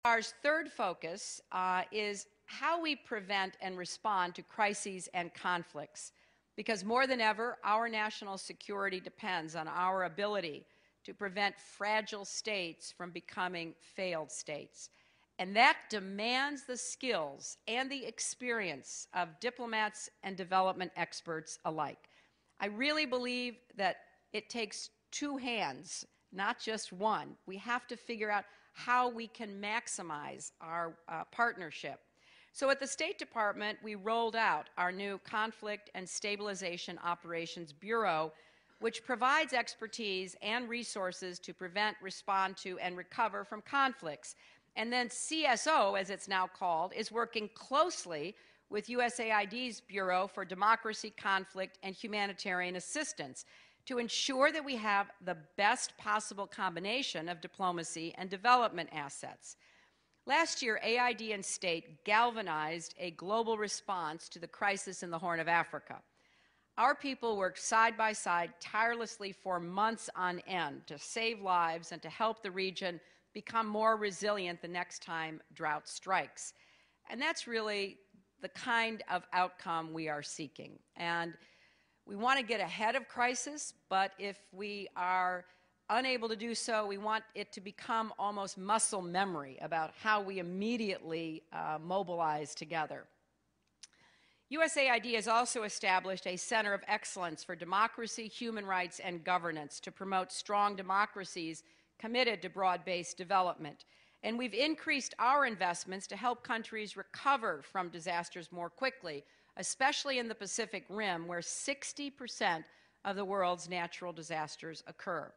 Our third focus is how we prevent and respond to crises and conflicts, because more than ever, our national security depends on our ability to prevent fragile states from becoming failed states. And that demands the skills and the experience of diplomats and development experts alike. I really believe that it takes two hands, not just one. We have to figure out how we can maximize our partnership. So at the State Department, we rolled out our new Conflict and Stabilization Operations Bureau, which provides expertise and resources to prevent, respond to, and recover from conflicts. And then CSO, as it's now called, is working closely with USAID's Bureau for Democracy, Conflict, and Humanitarian Assistance to ensure that we have the best possible combination of diplomacy and development assets. Last year, AID and State galvanized a global response to the crisis in the Horn of Africa. Our people worked side by side tirelessly for months on end to save lives and to help the region become more resilient the next time drought strikes. And that's really the kind of outcome we are seeking. And we want to get ahead of crisis, but if we are unable to do so, we want it to become almost muscle memory about how we immediately mobilize together. USAID has also established a Center of Excellence for Democracy, Human Rights, and Governance to promote strong democracies committed to broad-based development. And we've increased our investments to help countries recover from disasters more quickly, especially in the Pacific Rim, where 60% of the world's natural disasters occur.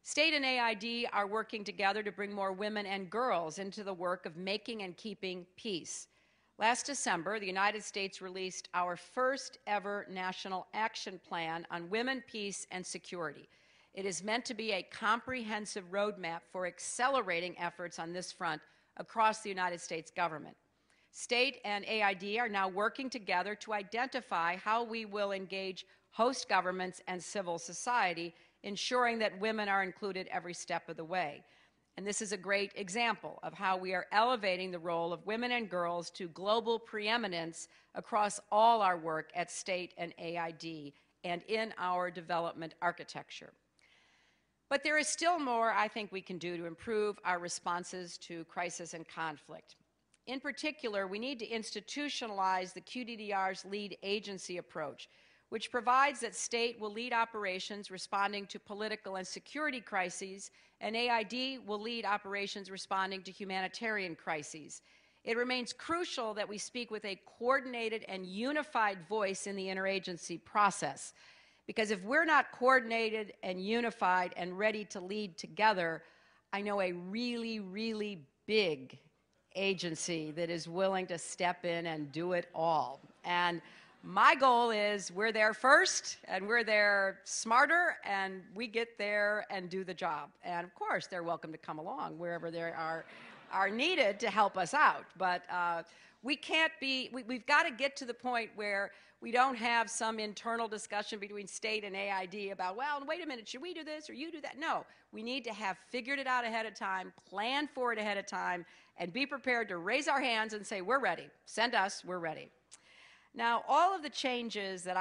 State and AID are working together to bring more women and girls into the work of making and keeping peace. Last December, the United States released our first ever National Action Plan on Women, Peace, and Security. It is meant to be a comprehensive roadmap for accelerating efforts on this front across the United States government. State and AID are now working together to identify how we will engage host governments and civil society, ensuring that women are included every step of the way. And this is a great example of how we are elevating the role of women and girls to global preeminence across all our work at State and AID and in our development architecture. But there is still more I think we can do to improve our responses to crisis and conflict. In particular, we need to institutionalize the QDDR's lead agency approach, which provides that State will lead operations responding to political and security crises, and AID will lead operations responding to humanitarian crises. It remains crucial that we speak with a coordinated and unified voice in the interagency process, because if we're not coordinated and unified and ready to lead together, I know a really, really big agency that is willing to step in and do it all. And my goal is we're there first, and we're there smarter, and we get there and do the job. And of course, they're welcome to come along wherever they are needed to help us out. But we can't be, we've got to get to the point where we don't have some internal discussion between State and AID about, well, wait a minute, should we do this or you do that? No, we need to have figured it out ahead of time, plan for it ahead of time, and be prepared to raise our hands and say, we're ready. Send us, we're ready. Now, all of the changes that